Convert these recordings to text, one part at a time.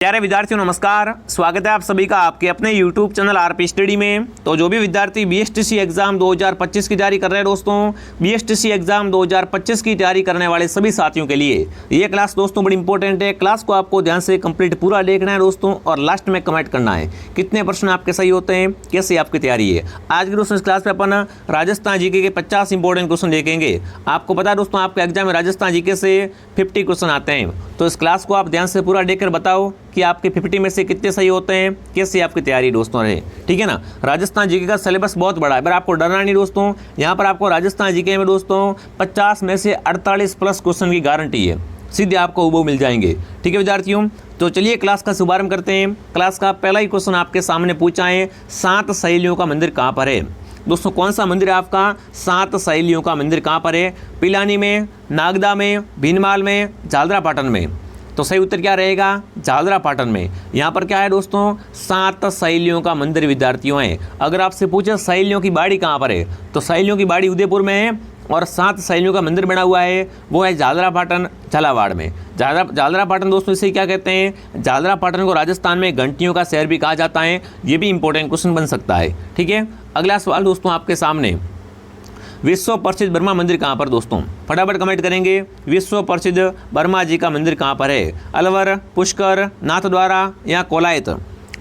प्यारे विद्यार्थियों नमस्कार, स्वागत है आप सभी का आपके अपने YouTube चैनल आरपी स्टडी में। तो जो भी विद्यार्थी बीएसटीसी एग्जाम 2025 की तैयारी कर रहे हैं दोस्तों, बीएसटीसी एग्जाम 2025 की तैयारी करने वाले सभी साथियों के लिए ये क्लास दोस्तों बड़ी इंपॉर्टेंट है। क्लास को आपको ध्यान से कंप्लीट पूरा देखना है दोस्तों, और लास्ट में कमेंट करना है कितने प्रश्न आपके सही होते हैं, कैसे आपकी तैयारी है। आज की दोस्तों इस क्लास में अपन राजस्थान जीके के 50 इंपॉर्टेंट क्वेश्चन देखेंगे। आपको पता है दोस्तों आपके एग्जाम में राजस्थान जीके से 50 क्वेश्चन आते हैं, तो इस क्लास को आप ध्यान से पूरा देखकर बताओ कि आपके 50 में से कितने सही होते हैं, कैसे आपकी तैयारी दोस्तों रहे। ठीक है ना। राजस्थान जीके का सिलेबस बहुत बड़ा है, पर आपको डरना नहीं दोस्तों। यहाँ पर आपको राजस्थान जीके में दोस्तों 50 में से 48 प्लस क्वेश्चन की गारंटी है, सीधे आपको वो मिल जाएंगे। ठीक है विद्यार्थियों, तो चलिए क्लास का शुभारंभ करते हैं। क्लास का पहला ही क्वेश्चन आपके सामने पूछा है, 7 सहेलियों का मंदिर कहाँ पर है। दोस्तों कौन सा मंदिर है आपका? 7 सहेलियों का मंदिर कहाँ पर है? पिलानी में, नागदा में, भीनमाल में, झालरापाटन में। तो सही उत्तर क्या रहेगा? झालरापाटन में। यहाँ पर क्या है दोस्तों? 7 सहेलियों का मंदिर विद्यार्थियों है। अगर आपसे पूछे सहेलियों की बाड़ी कहाँ पर है, तो सहेलियों की बाड़ी उदयपुर में है, और 7 सहेलियों का मंदिर बना हुआ है वो है झालरापाटन झालावाड़ में। झालरापाटन दोस्तों इसे क्या कहते हैं? झालरापाटन को राजस्थान में घंटियों का शहर भी कहा जाता है। ये भी इंपॉर्टेंट क्वेश्चन बन सकता है। ठीक है, अगला सवाल दोस्तों आपके सामने, विश्व प्रसिद्ध बर्मा मंदिर कहाँ पर दोस्तों? फटाफट कमेंट करेंगे। विश्व प्रसिद्ध बर्मा जी का मंदिर कहाँ पर है? अलवर, पुष्कर, नाथद्वारा या कोलायत?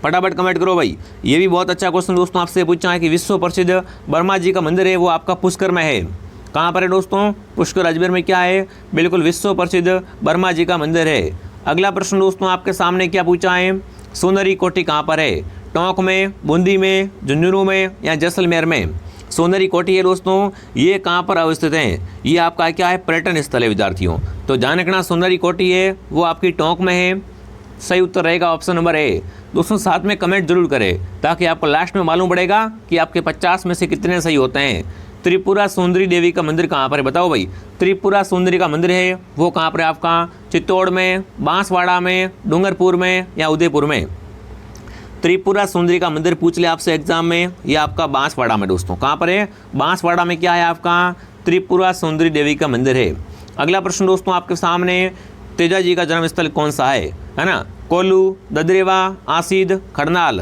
फटाफट कमेंट करो भाई। ये भी बहुत अच्छा क्वेश्चन दोस्तों आपसे पूछा है कि विश्व प्रसिद्ध बर्मा जी का मंदिर है वो आपका पुष्कर में है। कहाँ पर है दोस्तों? पुष्कर अजमेर में क्या है? बिल्कुल विश्व प्रसिद्ध बर्मा जी का मंदिर है। अगला प्रश्न दोस्तों आपके सामने क्या पूछा है, सोनरी कोठी कहाँ पर है? टोंक में, बूंदी में, झुंझुनू में या जैसलमेर में? सोनरी कोठी है दोस्तों, ये कहाँ पर अवस्थित है? ये आपका क्या है? पर्यटन स्थल है विद्यार्थियों। तो ध्यान रखना, सोनरी कोठी है वो आपकी टोंक में है। सही उत्तर रहेगा ऑप्शन नंबर ए। दोस्तों साथ में कमेंट जरूर करें ताकि आपको लास्ट में मालूम पड़ेगा कि आपके 50 में से कितने सही होते हैं। त्रिपुरा सुंदरी देवी का मंदिर कहाँ पर है? बताओ भाई। त्रिपुरा सुंदरी का मंदिर है वो कहाँ पर है आपका? चित्तौड़ में, बांसवाड़ा में, डूंगरपुर में या उदयपुर में? त्रिपुरा सुंदरी का मंदिर पूछ ले आपसे एग्जाम में, ये आपका बांसवाड़ा में दोस्तों। कहाँ पर है? बांसवाड़ा में क्या है आपका? त्रिपुरा सुंदरी देवी का मंदिर है। अगला प्रश्न दोस्तों आपके सामने, तेजा जी का जन्म स्थल कौन सा है ना? कोल्लू, ददरेवा, आसीद, खड़नाल?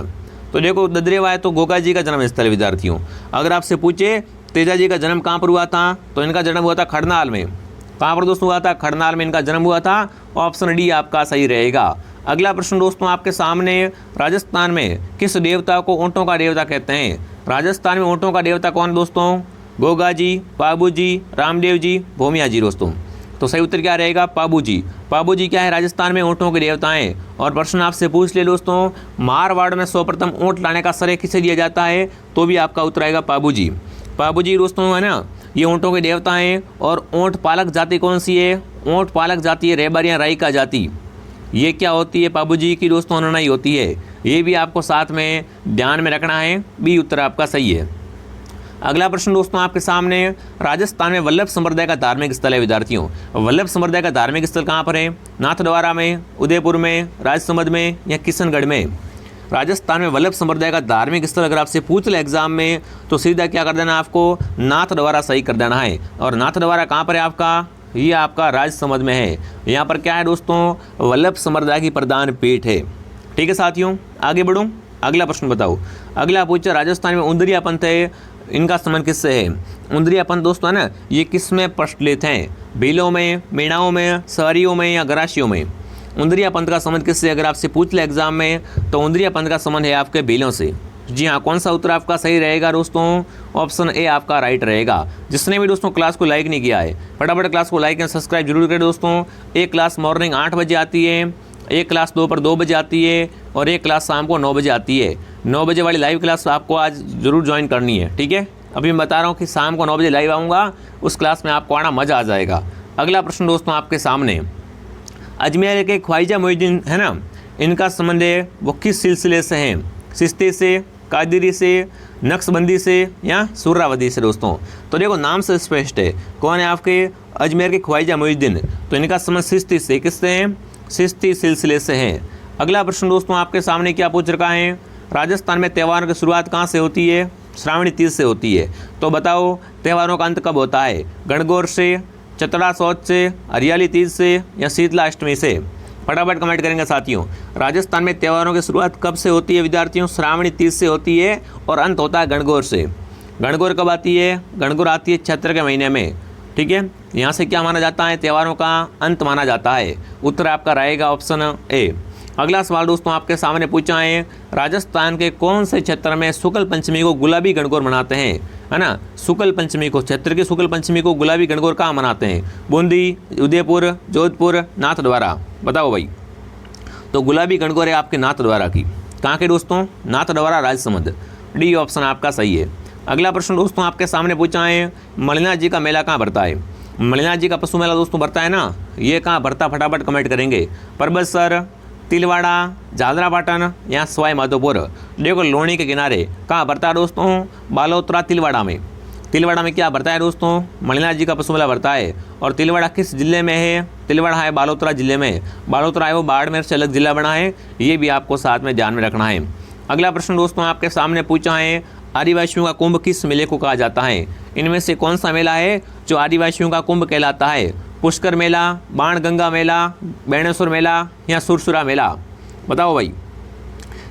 तो देखो ददरेवा है तो गोगा जी का जन्म स्थल विद्यार्थियों। अगर आपसे पूछे तेजा जी का जन्म कहाँ पर हुआ था, तो इनका जन्म हुआ था खड़नाल में। कहाँ पर दोस्तों हुआ था? खड़नाल में इनका जन्म हुआ था। ऑप्शन डी आपका सही रहेगा। अगला प्रश्न दोस्तों आपके सामने, राजस्थान में किस देवता को ऊँटों का देवता कहते हैं? राजस्थान में ऊँटों का देवता कौन दोस्तों? गोगा जी, पाबू जी, रामदेव जी, भोमिया जी दोस्तों। तो सही उत्तर क्या रहेगा? पाबू जी। पाबू जी क्या है? राजस्थान में ऊँटों के देवता हैं। और प्रश्न आपसे पूछ ले दोस्तों, मारवाड़ में सर्वप्रथम ऊँट लाने का श्रेय किसे दिया जाता है? तो भी आपका उत्तर आएगा पाबू जी। पाबू जी दोस्तों है ना, ये ऊँटों के देवता हैं। और ऊँट पालक जाति कौन सी है? ऊँट पालक जाति है रेबर या राई का जाति। ये क्या होती है? पाबू जी की दोस्तों अनुनाई होती है। ये भी आपको साथ में ध्यान में रखना है। बी उत्तर आपका सही है। अगला प्रश्न दोस्तों आपके सामने, राजस्थान में वल्लभ संप्रदाय का धार्मिक स्थल है विद्यार्थियों। वल्लभ संप्रदाय का धार्मिक स्थल कहाँ पर है? नाथद्वारा में, उदयपुर में, राजसमंद में या किशनगढ़ में? राजस्थान में वल्लभ संप्रदाय का धार्मिक स्थल अगर आपसे पूछ ले एग्जाम में, तो सीधा क्या कर देना आपको? नाथद्वारा सही कर देना है। और नाथद्वारा कहाँ पर है आपका? ये आपका राजसमंद में है। यहाँ पर क्या है दोस्तों? वल्लभ संप्रदाय की प्रधान पीठ है। ठीक है साथियों, आगे बढ़ूँ। अगला प्रश्न बताओ। अगला पूछा, राजस्थान में उंदरिया पंथ है, इनका संबंध किससे है? उंदरिया पंथ दोस्तों है ना, ये किस में प्रचलित हैं? भीलों में, मीणाओं में, सहरियों में या गरासियों में? उंदरिया पंथ का संबंध किससे अगर आपसे पूछ ले एग्जाम में, तो उंदरिया पंथ का संबंध है आपके भीलों से। जी हाँ, कौन सा उत्तर आपका सही रहेगा दोस्तों? ऑप्शन ए आपका राइट रहेगा। जिसने भी दोस्तों क्लास को लाइक नहीं किया है, फटाफट क्लास को लाइक एंड सब्सक्राइब जरूर करें दोस्तों। एक क्लास मॉर्निंग 8 बजे आती है, एक क्लास दोपहर 2 बजे आती है, और एक क्लास शाम को 9 बजे आती है। 9 बजे वाली लाइव क्लास आपको आज जरूर ज्वाइन करनी है। ठीक है, अभी मैं बता रहा हूँ कि शाम को 9 बजे लाइव आऊँगा, उस क्लास में आपको आना मज़ा आ जाएगा। अगला प्रश्न दोस्तों आपके सामने, अजमेर के ख्वाजा मोइनुद्दीन है ना, इनका संबंध है वो किस सिलसिले से हैं? चिश्ती से, कादिरी से, नक्शबंदी से या सुहरावर्दी से दोस्तों? तो देखो नाम से स्पष्ट है कौन है आपके? अजमेर के ख्वाजा मोइनुद्दीन। तो इनका संबंध चिश्ती से, किससे हैं? चिश्ती सिलसिले से हैं। अगला प्रश्न दोस्तों आपके सामने क्या पूछ रखा है, राजस्थान में त्योहारों की शुरुआत कहाँ से होती है? श्रावणी तीज से होती है। तो बताओ त्योहारों का अंत कब होता है? गणगौर से, चतरा चौथ से, हरियाली तीज से या शीतला अष्टमी से? फटाफट कमेंट करेंगे साथियों। राजस्थान में त्योहारों की शुरुआत कब से होती है विद्यार्थियों? श्रावणी तीज से होती है और अंत होता है गणगौर से। गणगौर कब आती है? गणगौर आती है चैत्र के महीने में। ठीक है, यहाँ से क्या माना जाता है? त्योहारों का अंत माना जाता है। उत्तर आपका रहेगा ऑप्शन ए। अगला सवाल दोस्तों आपके सामने पूछा है, राजस्थान के कौन से क्षेत्र में शुक्ल पंचमी को गुलाबी गणगौर मनाते हैं? है ना, शुक्ल पंचमी को, क्षेत्र की शुक्ल पंचमी को गुलाबी गणगौर कहाँ मनाते हैं? बूंदी, उदयपुर, जोधपुर, नाथद्वारा। बताओ भाई। तो गुलाबी गणगौर है आपके नाथद्वारा की। कहाँ के दोस्तों? नाथद्वारा, राजसमंद। डी ऑप्शन आपका सही है। अगला प्रश्न दोस्तों आपके सामने पूछा है, मणिनाथ जी का मेला कहाँ भरता है? मणिनाथ जी का पशु मेला दोस्तों भरता है ना, ये कहाँ भरता? फटाफट कमेंट करेंगे। परबतसर, तिलवाड़ा, झालरापाटन या सवाई माधोपुर। देखो लोणी के किनारे कहाँ भरता है दोस्तों? बालोतरा, तिलवाड़ा में। तिलवाड़ा में क्या भरता है दोस्तों? मणिनाथ जी का पशु मेला भरता है। और तिलवाड़ा किस जिले में है? तिलवाड़ा है बालोतरा जिले में। बालोतरा है वो बाड़मेर से अलग जिला बना है, ये भी आपको साथ में ध्यान में रखना है। अगला प्रश्न दोस्तों आपके सामने पूछा है, आदिवासियों का कुंभ किस मेले को कहा जाता है? इनमें से कौन सा मेला है जो आदिवासियों का कुंभ कहलाता है? पुष्कर मेला, बाणगंगा मेला, बेणेश्वर मेला या सुरसुरा मेला। बताओ भाई,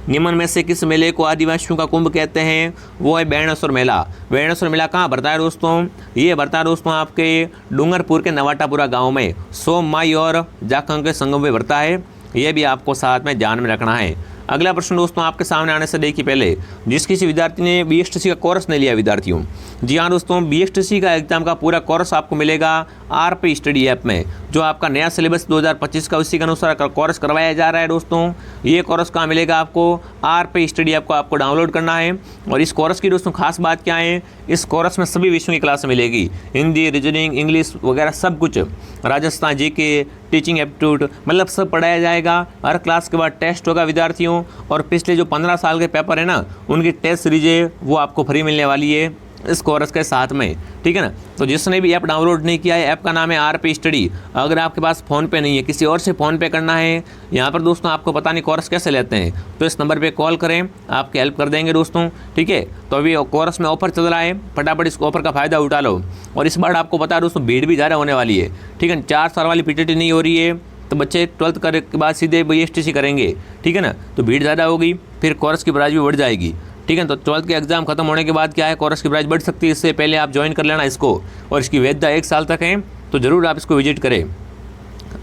निम्न में से किस मेले को आदिवासियों का कुंभ कहते हैं? वो है बेणेश्वर मेला। बेणेश्वर मेला कहाँ भरता है दोस्तों? ये भरता है दोस्तों आपके डूंगरपुर के नवाटापुरा गांव में, सोम माई और जाखंग के संगम में भरता है। ये भी आपको साथ में ध्यान में रखना है। अगला प्रश्न दोस्तों आपके सामने आने से देखिए पहले, जिस किसी विद्यार्थी ने BSTC का कोर्स नहीं लिया विद्यार्थियों, जी हाँ दोस्तों, BSTC का एग्जाम का पूरा कोर्स आपको मिलेगा RP स्टडी ऐप में। जो आपका नया सिलेबस 2025 का उसी के अनुसार कोर्स करवाया जा रहा है दोस्तों। ये कोर्स कहाँ मिलेगा आपको? RP स्टडी ऐप को आपको डाउनलोड करना है। और इस कोर्स की दोस्तों खास बात क्या है? इस कोर्स में सभी विषयों की क्लास मिलेगी, हिंदी, रीजनिंग, इंग्लिश वगैरह सब कुछ, राजस्थान GK, टीचिंग एप्टीट्यूड, मतलब सब पढ़ाया जाएगा। हर क्लास के बाद टेस्ट होगा विद्यार्थियों, और पिछले जो 15 साल के पेपर है ना, उनकी टेस्ट सीरीज वो आपको फ्री मिलने वाली है इस कोर्स के साथ में। ठीक है ना, तो जिसने भी ऐप डाउनलोड नहीं किया है, ऐप का नाम है RP स्टडी। अगर आपके पास फ़ोन पे नहीं है, किसी और से फ़ोन पे करना है, यहाँ पर दोस्तों आपको पता नहीं कोर्स कैसे लेते हैं, तो इस नंबर पे कॉल करें, आपकी हेल्प कर देंगे दोस्तों। ठीक है, तो अभी कोर्स में ऑफर चल रहा है, फटाफट इस ऑफर का फ़ायदा उठा लो। और इस बार आपको पता है दोस्तों, भीड़ भी ज़्यादा होने वाली है। ठीक है, 4 साल वाली PTT नहीं हो रही है, तो बच्चे 12th करने के बाद सीधे BSTC करेंगे। ठीक है ना, तो भीड़ ज़्यादा होगी, फिर कोर्स की प्राइस भी बढ़ जाएगी। ठीक है, तो 12th के एग्जाम खत्म होने के बाद क्या है, कोर्स की प्राइस बढ़ सकती है। इससे पहले आप ज्वाइन कर लेना इसको, और इसकी वैधता 1 साल तक है, तो ज़रूर आप इसको विजिट करें।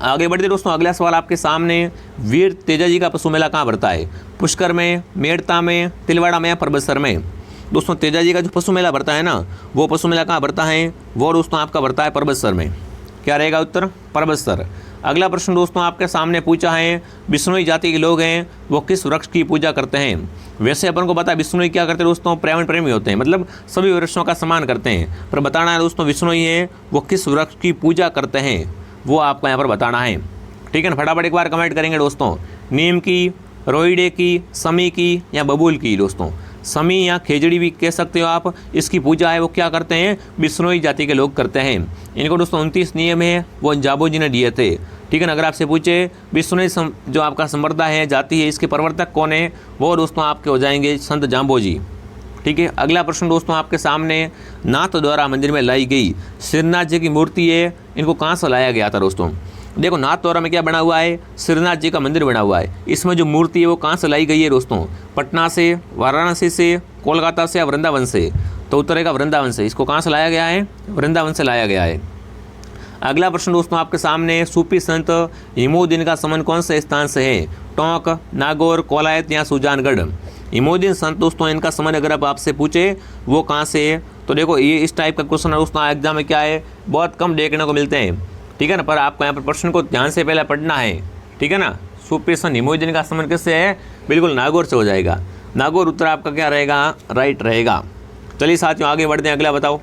आगे बढ़ते दोस्तों, अगला सवाल आपके सामने, वीर तेजा जी का पशु मेला कहाँ भरता है? पुष्कर में, मेड़ता में, तिलवाड़ा में या परबतसर में? दोस्तों तेजा जी का जो पशु मेला भरता है ना, वो पशु मेला कहाँ भरता है? वो दोस्तों आपका भरता है परबतसर में। क्या रहेगा उत्तर? परबतसर। अगला प्रश्न दोस्तों आपके सामने पूछा है, बिश्नोई जाति के लोग हैं वो किस वृक्ष की पूजा करते हैं? वैसे अपन को पता है बिश्नोई क्या करते हैं दोस्तों, पर्यावरण प्रेमी होते हैं, मतलब सभी वृक्षों का सम्मान करते हैं। पर बताना है दोस्तों बिश्नोई है वो किस वृक्ष की पूजा करते हैं, वो आपको यहाँ पर बताना है। ठीक है ना, फटाफट एक बार कमेंट करेंगे दोस्तों। नीम की, रोइडे की, समी की या बबूल की दोस्तों? समी या खेजड़ी भी कह सकते हो आप। इसकी पूजा है वो क्या करते हैं? बिश्नोई जाति के लोग करते हैं। इनको दोस्तों 29 नियम है वो जांबू जी ने दिए थे। ठीक है ना, अगर आपसे पूछे बिश्नोई जो आपका संप्रदाय है, जाति है, इसके प्रवर्तक कौन है, वो दोस्तों आपके हो जाएंगे संत जांबू जी। ठीक है, अगला प्रश्न दोस्तों आपके सामने, नाथद्वारा मंदिर में लाई गई श्रीनाथ जी की मूर्ति है, इनको कहाँ से लाया गया था दोस्तों? देखो नाथद्वारा में क्या बना हुआ है? श्रीनाथ जी का मंदिर बना हुआ है। इसमें जो मूर्ति है वो कहाँ से लाई गई है दोस्तों? पटना से, वाराणसी से, कोलकाता से या वृंदावन से? तो उत्तर रहेगा वृंदावन से। इसको कहाँ से लाया गया है? वृंदावन से लाया गया है। अगला प्रश्न दोस्तों आपके सामने, सूफी संत हिमोद्दीन का समन कौन से स्थान से है? टोंक, नागौर, कोलायत या सुजानगढ़? हिमोद्दीन संत दोस्तों इनका समन अगर आप आपसे पूछे वो कहाँ से है, तो देखो ये इस टाइप का क्वेश्चन दोस्तों एग्जाम में क्या है, बहुत कम देखने को मिलते हैं। ठीक है ना, पर आपको यहाँ पर प्रश्न को ध्यान से पहले पढ़ना है। ठीक है ना, सूफी संत हिमोद्दीन का समन किससे है? बिल्कुल नागौर से हो जाएगा। नागौर उत्तर आपका क्या रहेगा? राइट रहेगा। चलिए साथियों आगे बढ़ते हैं, अगला बताओ।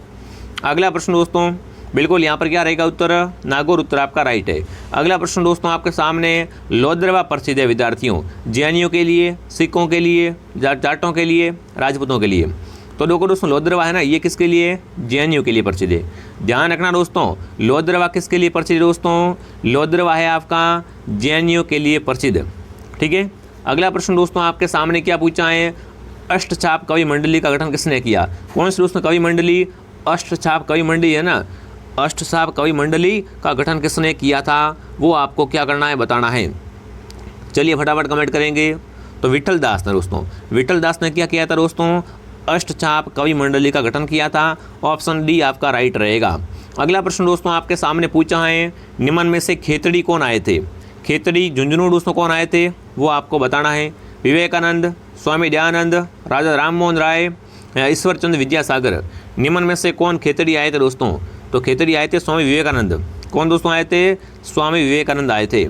अगला प्रश्न दोस्तों बिल्कुल यहाँ पर क्या रहेगा उत्तर? नागौर उत्तर आपका राइट है। अगला प्रश्न दोस्तों आपके सामने, लोद्रवा प्रसिद्ध है विद्यार्थियों, जैनियों के लिए, सिखों के लिए, जाटों के लिए, राजपूतों के लिए? तो देखो दोस्तों लोद्रवा है ना, ये किसके लिए? जैनियों के लिए प्रसिद्ध है। ध्यान रखना दोस्तों, लोद्रवा किसके लिए प्रसिद्ध है दोस्तों? लोद्रवा है आपका जैनियों के लिए प्रसिद्ध। ठीक है, अगला प्रश्न दोस्तों आपके सामने क्या पूछा है, अष्टछाप कवि मंडली का गठन किसने किया? कौन सी दोस्तों कवि मंडली? अष्टछाप कवि मंडली है ना, अष्टछाप कवि मंडली का गठन किसने किया था, वो आपको क्या करना है बताना है। चलिए फटाफट कमेंट करेंगे। तो विठल दास ने दोस्तों, विठल दास ने क्या किया था दोस्तों, अष्टचाप कवि मंडली का गठन किया था। ऑप्शन डी आपका राइट रहेगा। अगला प्रश्न दोस्तों आपके सामने पूछा है, निम्न में से खेतड़ी कौन आए थे। खेतड़ी झुंझुनू दोस्तों कौन आए थे वो आपको बताना है। विवेकानंद, स्वामी दयानंद, राजा राम मोहन राय या ईश्वर चंद्र विद्यासागर, निम्न में से कौन खेतड़ी आए थे दोस्तों। तो खेतड़ी आए थे स्वामी विवेकानंद। कौन दोस्तों आए थे, स्वामी विवेकानंद आए थे।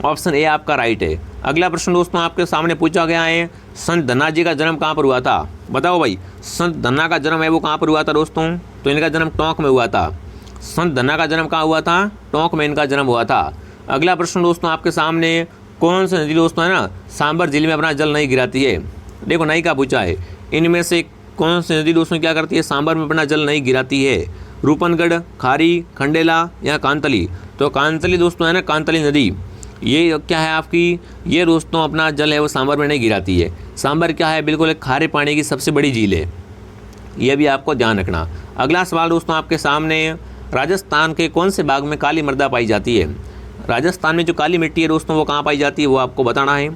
ऑप्शन ए आपका राइट है। अगला प्रश्न दोस्तों आपके सामने पूछा गया है, संत धन्ना जी का जन्म कहाँ पर हुआ था। बताओ भाई, संत धन्ना का जन्म है वो कहाँ पर हुआ था दोस्तों। तो इनका जन्म टोंक में हुआ था। संत धन्ना का जन्म कहाँ हुआ था, टोंक में इनका जन्म हुआ था। अगला प्रश्न दोस्तों आपके सामने, कौन सी नदी दोस्तों है ना सांबर जिले में अपना जल नहीं गिराती है। देखो नहीं का पूछा है, इनमें से कौन सी नदी दोस्तों क्या करती है, सांबर में अपना जल नहीं गिराती है। रूपनगढ़, खारी, खंडेला या कांतली। तो कांतली दोस्तों है ना, कांतली नदी ये क्या है आपकी, ये दोस्तों अपना जल है वो सांबर में नहीं गिराती है। सांबर क्या है, बिल्कुल एक खारे पानी की सबसे बड़ी झील है, यह भी आपको ध्यान रखना। अगला सवाल दोस्तों आपके सामने, राजस्थान के कौन से भाग में काली मृदा पाई जाती है। राजस्थान में जो काली मिट्टी है दोस्तों वो कहाँ पाई जाती है वो आपको बताना है।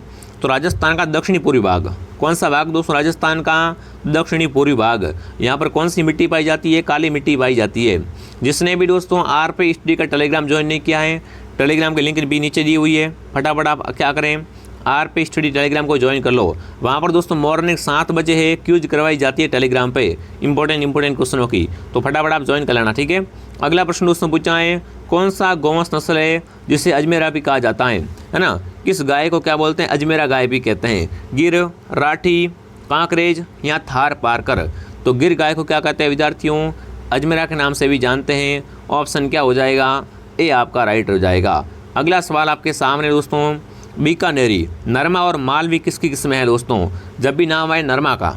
तो राजस्थान का दक्षिणी पूर्वी भाग, कौन सा भाग दोस्तों, राजस्थान का दक्षिणी पूर्वी भाग, यहाँ पर कौन सी मिट्टी पाई जाती है, काली मिट्टी पाई जाती है। जिसने भी दोस्तों RP स्टडी का टेलीग्राम ज्वाइन नहीं किया है, टेलीग्राम की लिंक भी नीचे दी हुई है, फटाफट आप क्या करें, RP स्टडी टेलीग्राम को ज्वाइन कर लो। वहाँ पर दोस्तों मॉर्निंग 7 बजे है क्यूज करवाई जाती है टेलीग्राम पे इंपॉर्टेंट क्वेश्चनों की, तो फटाफट आप ज्वाइन कर लेना, ठीक है। अगला प्रश्न दोस्तों पूछा है, कौन सा गौवंश नस्ल है जिसे अजमेरा भी कहा जाता है ना। किस गाय को क्या बोलते हैं, अजमेरा गाय भी कहते हैं। गिर, राठी, कांकरेज या थार पारकर। तो गिर गाय को क्या कहते हैं विद्यार्थियों, अजमेरा के नाम से भी जानते हैं। ऑप्शन क्या हो जाएगा, ए आपका राइट हो जाएगा। अगला सवाल आपके सामने दोस्तों, बीकानेरी, नरमा और मालवी किसकी किस्म है दोस्तों। जब भी नाम आए नरमा का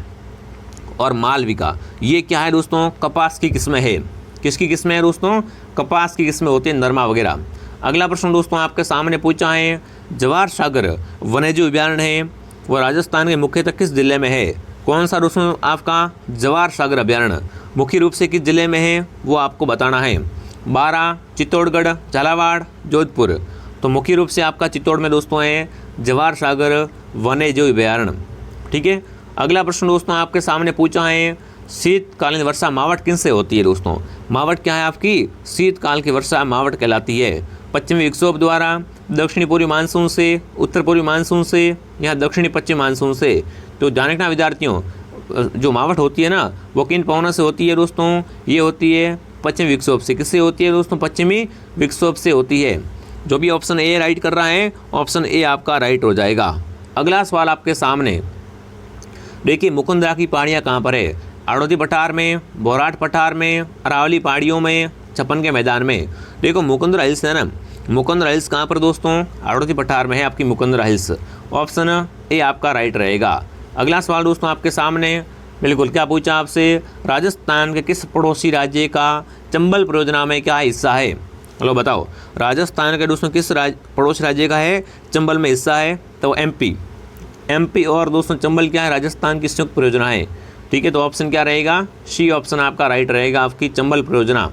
और मालवी का, ये क्या है दोस्तों, कपास की किस्में है। किसकी किस्में है दोस्तों, कपास की किस्में होती है, नरमा वगैरह। अगला प्रश्न दोस्तों आपके सामने पूछा है, जवाहर सागर वन्यजीव अभयारण्य है वो राजस्थान के मुख्यतः किस जिले में है। कौन सा दोस्तों आपका जवाहर सागर अभयारण्य मुख्य रूप से किस जिले में है वो आपको बताना है। बारां, चित्तौड़गढ़, झालावाड़, जोधपुर। तो मुख्य रूप से आपका चित्तौड़ में दोस्तों है जवाहर सागर वन्यजीव अभयारण्य, ठीक है। अगला प्रश्न दोस्तों आपके सामने पूछा है, शीतकालीन वर्षा मावट किन से होती है दोस्तों। मावट क्या है आपकी, शीतकाल की वर्षा मावट कहलाती है। पश्चिमी विक्षोभ द्वारा, दक्षिणी पूर्वी मानसून से, उत्तर पूर्वी मानसून से या दक्षिणी पश्चिम मानसून से। तो ध्यान रखना विद्यार्थियों, जो मावट होती है ना वो किन पवनों से होती है दोस्तों, ये होती है पश्चिमी विक्षोभ से। किससे होती है दोस्तों, पश्चिमी विक्षोभ से होती है। जो भी ऑप्शन ए राइट कर रहा है, ऑप्शन ए आपका राइट हो जाएगा। अगला सवाल आपके सामने देखिए, मुकुंदरा की पहाड़ियाँ कहाँ पर है। आड़ोदी पठार में, बोराट पठार में, अरावली पहाड़ियों में, छप्पन के मैदान में। देखो मुकुंदरा हिल्स है ना, मुकुंदरा हिल्स कहाँ पर दोस्तों, आड़ोदी पठार में है आपकी मुकुंदरा हिल्स। ऑप्शन ए आपका राइट रहेगा। अगला सवाल दोस्तों आपके सामने, बिल्कुल क्या पूछा आपसे, राजस्थान के किस पड़ोसी राज्य का चंबल परियोजना में क्या हिस्सा है। चलो बताओ, राजस्थान के दोस्तों किस पड़ोसी राज्य का है चंबल में हिस्सा है। तो एमपी और दोस्तों चंबल क्या है, राजस्थान की संयुक्त परियोजना है, ठीक है। तो ऑप्शन क्या रहेगा, सी ऑप्शन आपका राइट रहेगा, आपकी चंबल परियोजना।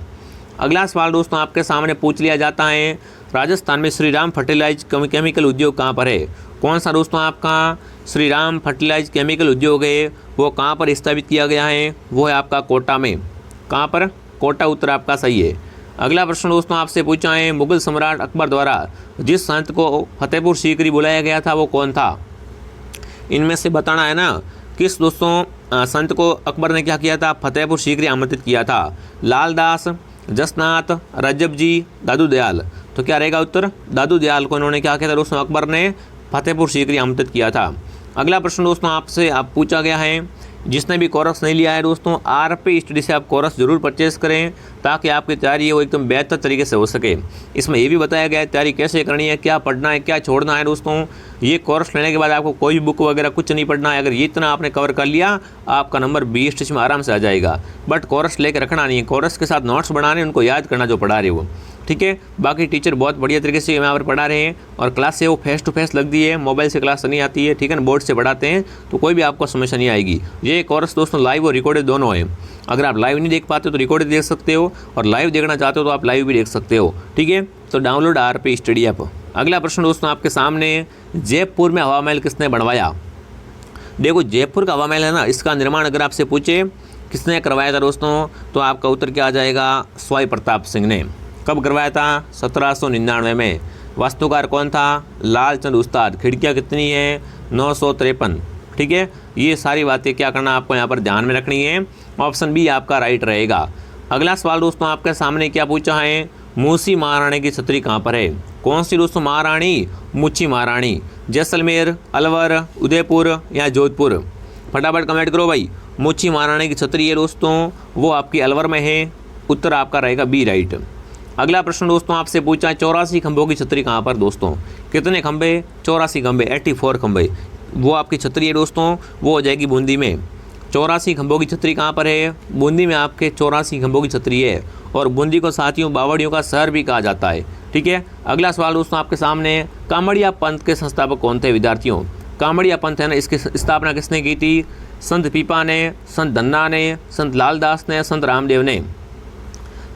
अगला सवाल दोस्तों आपके सामने पूछ लिया जाता है, राजस्थान में श्रीराम फर्टिलाइज केमिकल उद्योग कहाँ पर है। कौन सा दोस्तों आपका श्रीराम फर्टिलाइज केमिकल उद्योग है वो कहाँ पर स्थापित किया गया है, वो है आपका कोटा में। कहाँ पर, कोटा, उत्तर आपका सही है। अगला प्रश्न दोस्तों आपसे पूछा है, मुगल सम्राट अकबर द्वारा जिस संत को फतेहपुर सीकरी बुलाया गया था वो कौन था। इनमें से बताना है ना, किस दोस्तों संत को अकबर ने क्या किया था, फतेहपुर सीकरी आमंत्रित किया था। लालदास, जसनाथ, रजब जी, दादू दयाल। तो क्या रहेगा उत्तर, दादू दयाल को इन्होंने क्या किया था दोस्तों, अकबर ने फतेहपुर सीकरी आमंत्रित किया था। अगला प्रश्न दोस्तों आपसे पूछा गया है, जिसने भी कोर्स नहीं लिया है दोस्तों, RP स्टडी से आप कोर्स जरूर परचेस करें ताकि आपकी तैयारी है वो एकदम बेहतर तरीके से हो सके। इसमें ये भी बताया गया है तैयारी कैसे करनी है, क्या पढ़ना है, क्या छोड़ना है दोस्तों। ये कोर्स लेने के बाद आपको कोई भी बुक वगैरह कुछ नहीं पढ़ना है। अगर ये इतना आपने कवर कर लिया, आपका नंबर BSTC में आराम से आ जाएगा। बट कोर्स लेकर रखना नहीं है, कोर्स के साथ नोट्स बनाने, उनको याद करना जो पढ़ा रहे हो, ठीक है। बाकी टीचर बहुत बढ़िया तरीके से यहाँ पर पढ़ा रहे हैं और क्लास से वो फेस टू फेस लग दी है, मोबाइल से क्लास नहीं आती है, ठीक है ना, बोर्ड से पढ़ाते हैं, तो कोई भी आपको समस्या नहीं आएगी। ये कोर्स दोस्तों लाइव और रिकॉर्डेड दोनों है। अगर आप लाइव नहीं देख पाते तो रिकॉर्डेड देख सकते हो, और लाइव देखना चाहते हो तो आप लाइव भी देख सकते हो, ठीक है। तो डाउनलोड RP स्टडी ऐप। अगला प्रश्न दोस्तों आपके सामने, जयपुर में हवा महल किसने बनवाया? देखो जयपुर का हवा महल है ना, इसका निर्माण अगर आपसे पूछे किसने करवाया था दोस्तों, तो आपका उत्तर क्या आ जाएगा? स्वाई प्रताप सिंह ने। कब करवाया था? 1799 में। वास्तुकार कौन था? लालचंद उस्ताद। खिड़कियाँ कितनी हैं? 953। ठीक है, ये सारी बातें क्या करना आपको यहाँ पर ध्यान में रखनी है। ऑप्शन बी आपका राइट रहेगा। अगला सवाल दोस्तों आपके सामने क्या पूछा है? मूसी महारानी की छतरी कहाँ पर है? कौन सी दोस्तों महारानी? मूची महारानी। जैसलमेर, अलवर, उदयपुर या जोधपुर? फटाफट कमेंट करो भाई। मूची महारानी की छतरी है दोस्तों, वो आपकी अलवर में है। उत्तर आपका रहेगा बी राइट। अगला प्रश्न दोस्तों आपसे पूछा है, 84 खंभों की छतरी कहाँ पर दोस्तों? कितने खंभे? 84 खंभे, 84 खंभे। वो आपकी छतरी है दोस्तों, वो हो जाएगी बूंदी में। 84 खंभों की छतरी कहाँ पर है? बूंदी में आपके 84 खंभों की छतरी है। और बूंदी को साथियों बावड़ियों का शहर भी कहा जाता है। ठीक है, अगला सवाल दोस्तों आपके सामने, कामड़िया पंथ के संस्थापक कौन थे विद्यार्थियों? कामड़िया पंथ है ना, इसकी स्थापना किसने की थी? संत पीपा ने, संत धन्ना ने, संत लालदास ने, संत रामदेव ने?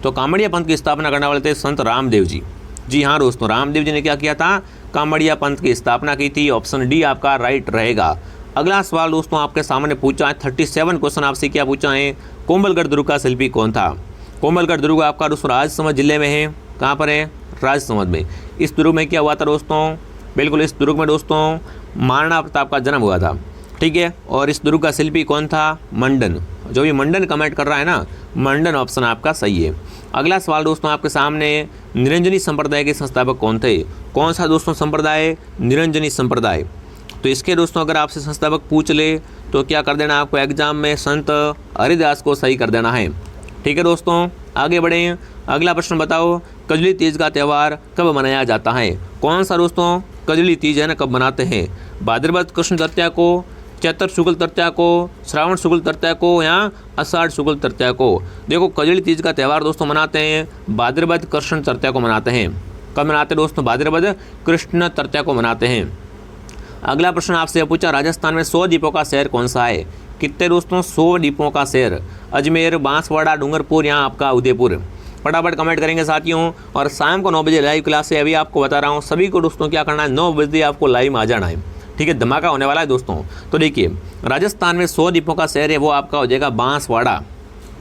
तो कामड़िया पंथ की स्थापना करने वाले थे संत रामदेव जी। जी हाँ दोस्तों, रामदेव जी ने क्या किया था? कामड़िया पंथ की स्थापना की थी। ऑप्शन डी आपका राइट रहेगा। अगला सवाल दोस्तों आपके सामने पूछा है, 37 क्वेश्चन आपसे क्या पूछा है? कोमलगढ़ दुर्ग का शिल्पी कौन था? कोमलगढ़ दुर्ग आपका दोस्तों राजसमंद जिले में है। कहाँ पर है? राजसमंद में। इस दुर्ग में क्या हुआ था दोस्तों? बिल्कुल इस दुर्ग में दोस्तों महाराणा प्रताप का जन्म हुआ था। ठीक है, और इस दुर्ग का शिल्पी कौन था? मंडन। जो भी मंडन कमेंट कर रहा है ना, मंडन ऑप्शन आपका सही है। अगला सवाल दोस्तों आपके सामने, निरंजनी संप्रदाय के संस्थापक कौन थे? कौन सा दोस्तों संप्रदाय? निरंजनी संप्रदाय। तो इसके दोस्तों अगर आपसे संस्थापक पूछ ले तो क्या कर देना आपको एग्जाम में? संत हरिदास को सही कर देना है। ठीक है दोस्तों, आगे बढ़ें। अगला प्रश्न बताओ, कजली तीज का त्यौहार कब मनाया जाता है? कौन सा दोस्तों कजली तीज है ना, कब मनाते हैं? भाद्रपद कृष्ण तृतीया को, चैत्र शुक्ल तृतीया को, श्रावण शुक्ल तृतीया को या आषाढ़ शुक्ल तृतीया को? देखो कजली तीज का त्यौहार दोस्तों मनाते हैं भाद्रपद कृष्ण तृतीया को मनाते हैं। कब मनाते हैं दोस्तों? भाद्रपद कृष्ण तृतीया को मनाते हैं। अगला प्रश्न आपसे पूछा, राजस्थान में 100 द्वीपों का शहर कौन सा है? कितने दोस्तों? 100 द्वीपों का शहर। अजमेर, बांसवाड़ा, डूंगरपुर या आपका उदयपुर? फटाफट कमेंट करेंगे साथियों। और शाम को 9 बजे लाइव क्लास है, अभी आपको बता रहा हूँ सभी को दोस्तों क्या करना है, 9 बजे आपको लाइव में आ जाना है। ठीक है, धमाका होने वाला है दोस्तों। तो देखिए राजस्थान में 100 द्वीपों का शहर है, वो आपका हो जाएगा बांसवाड़ा।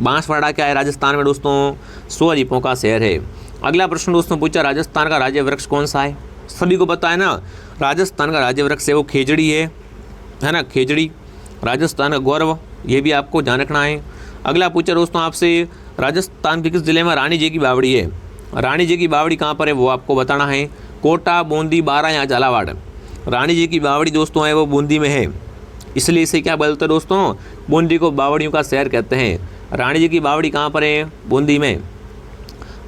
बांसवाड़ा क्या है राजस्थान में दोस्तों? 100 द्वीपों का शहर है। अगला प्रश्न दोस्तों पूछा, राजस्थान का राज्य वृक्ष कौन सा है? सभी को पता है ना, राजस्थान का राज्य वृक्ष है वो खेजड़ी है ना, खेजड़ी। राजस्थान का गौरव, ये भी आपको ध्यान रखना है। अगला पूछा दोस्तों आपसे, राजस्थान के किस जिले में रानी जी की बावड़ी है? रानी जी की बावड़ी कहाँ पर है वो आपको बताना है। कोटा, बूंदी, बारा या झालावाड़? रानी जी की बावड़ी दोस्तों है वो बूंदी में है, इसलिए इसे क्या बोलते हैं दोस्तों? बूंदी को बावड़ियों का शहर कहते हैं। रानी जी की बावड़ी कहाँ पर है? बूंदी में।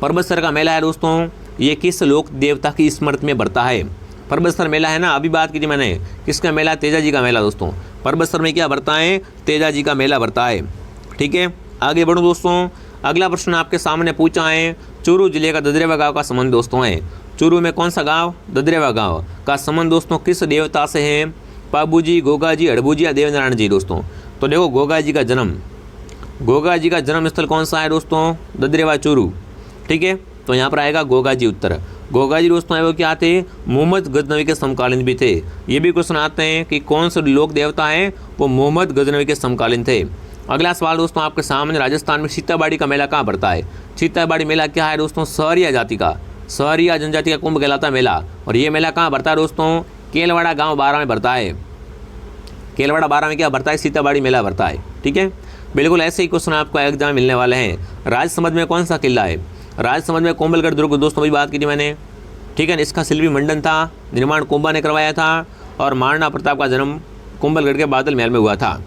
परबतसर का मेला है दोस्तों, ये किस लोक देवता की स्मृति में बढ़ता है? परबतसर मेला है ना, अभी बात की थी मैंने, किसका मेला? तेजा जी का मेला दोस्तों। परबतसर में क्या बढ़ता है? तेजा जी का मेला बढ़ता है। ठीक है, आगे बढ़ो दोस्तों। अगला प्रश्न आपके सामने पूछा है, चूरू जिले का ददरेवा गांव का संबंध दोस्तों है। चूरू में कौन सा गांव? ददरेवा गांव का संबंध दोस्तों किस देवता से है? पाबू जी, गोगा जी, अड़बू जी या देवनारायण जी दोस्तों? तो देखो गोगा जी का जन्म स्थल कौन सा है दोस्तों? ददरेवा चूरू। ठीक है, तो यहाँ पर आएगा गोगा जी उत्तर। गोगा जी दोस्तों है वो क्या थे? मोहम्मद गजनवी के समकालीन भी थे। ये भी क्वेश्चन आते हैं कि कौन से लोक देवता हैं वो मोहम्मद गजनवी के समकालीन थे। अगला सवाल दोस्तों आपके सामने, राजस्थान में सीताबाड़ी का मेला कहाँ पड़ता है? सीताबाड़ी मेला क्या है दोस्तों? सहरिया जाति का, सहरिया जनजाति का कुंभ कहलाता है मेला। और ये मेला कहाँ भरता है दोस्तों? केलवाड़ा गांव बारा में भरता है। केलवाड़ा बारा में क्या भरता है? सीताबाड़ी मेला भरता है। ठीक है, बिल्कुल ऐसे ही क्वेश्चन आपको एग्जाम मिलने वाले हैं। राजसमंद में कौन सा किला है? राजसमंद में कोमलगढ़ दुर्ग दोस्तों, भी बात की थी मैंने। ठीक है, इसका शिल्पी मंडन था, निर्माण कुंभा ने करवाया था और महाराणा प्रताप का जन्म कोमलगढ़ के बादल महल में हुआ था।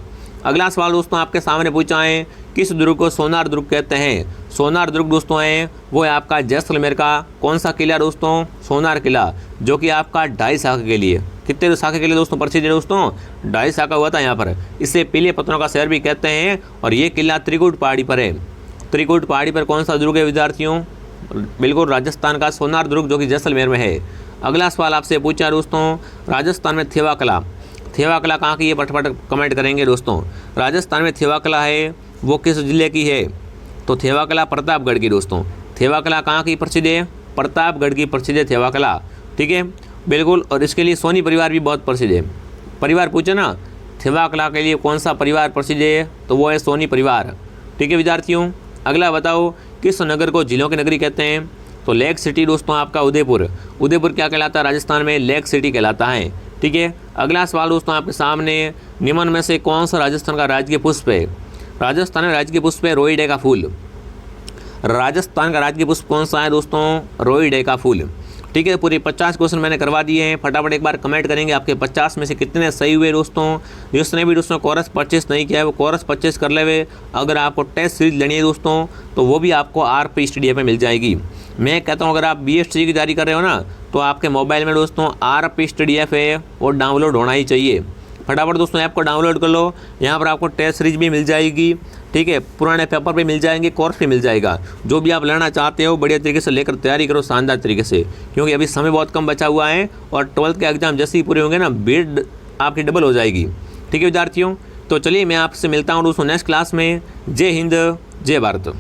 अगला सवाल दोस्तों आपके सामने पूछा है, किस दुर्ग को सोनार दुर्ग कहते हैं? सोनार दुर्ग दोस्तों है वो है आपका जैसलमेर का कौन सा किला दोस्तों? सोनार किला, जो कि आपका 2.5 शाखा के लिए, कितने शाखा के लिए दोस्तों प्रसिद्ध है दोस्तों? 2.5 शाखा हुआ था यहाँ पर। इसे पीले पत्थरों का शहर भी कहते हैं। और ये किला त्रिकुट पहाड़ी पर है। त्रिकुट पहाड़ी पर कौन सा दुर्ग है विद्यार्थियों? बिल्कुल राजस्थान का सोनार दुर्ग, जो कि जैसलमेर में है। अगला सवाल आपसे पूछा दोस्तों, राजस्थान में थेवा कला, थेवा कला कहाँ की है? फटाफट कमेंट करेंगे दोस्तों। राजस्थान में थेवा कला है वो किस जिले की है? तो थेवा कला प्रतापगढ़ की दोस्तों। थेवा कला कहाँ की प्रसिद्ध है? प्रतापगढ़ की प्रसिद्ध है थेवा कला। ठीक है, बिल्कुल। और इसके लिए सोनी परिवार भी बहुत प्रसिद्ध है। परिवार पूछे ना, थेवा कला के लिए कौन सा परिवार प्रसिद्ध है, तो वो है सोनी परिवार। ठीक है विद्यार्थियों, अगला बताओ किस नगर को झीलों की नगरी कहते हैं, तो लेक सिटी दोस्तों आपका उदयपुर। उदयपुर क्या कहलाता है राजस्थान में, लेक सिटी कहलाता है। ठीक है, अगला सवाल दोस्तों आपके सामने, निम्न में से कौन सा राजस्थान का राजकीय पुष्प है। राजस्थान में राजकीय पुष्प है रोईडे का फूल। राजस्थान का राजकीय पुष्प कौन सा है दोस्तों, रोईडे का फूल। ठीक है, पूरे 50 क्वेश्चन मैंने करवा दिए हैं। फटाफट एक बार कमेंट करेंगे आपके 50 में से कितने सही हुए दोस्तों। जिसने भी दोस्तों कोरस परचेस नहीं किया है वो कोरस परचेस कर ले हुए। अगर आपको टेस्ट सीरीज लेनी है दोस्तों तो वो भी आपको RP स्टडी में मिल जाएगी। मैं कहता हूँ अगर आप BSTC की तैयारी कर रहे हो ना तो आपके मोबाइल में दोस्तों RP स्टडी ऐप है वो डाउनलोड होना ही चाहिए। फटाफट दोस्तों ऐप को डाउनलोड कर लो। यहाँ पर आपको टेस्ट सीरीज भी मिल जाएगी। ठीक है, पुराने पेपर भी मिल जाएंगे, कोर्स भी मिल जाएगा। जो भी आप लेना चाहते हो बढ़िया तरीके से लेकर तैयारी करो शानदार तरीके से, क्योंकि अभी समय बहुत कम बचा हुआ है और 12th के एग्जाम जैसे ही पूरे होंगे ना भीड़ आपकी डबल हो जाएगी। ठीक है विद्यार्थियों, तो चलिए मैं आपसे मिलता हूँ दोस्तों नेक्स्ट क्लास में। जय हिंद, जय भारत।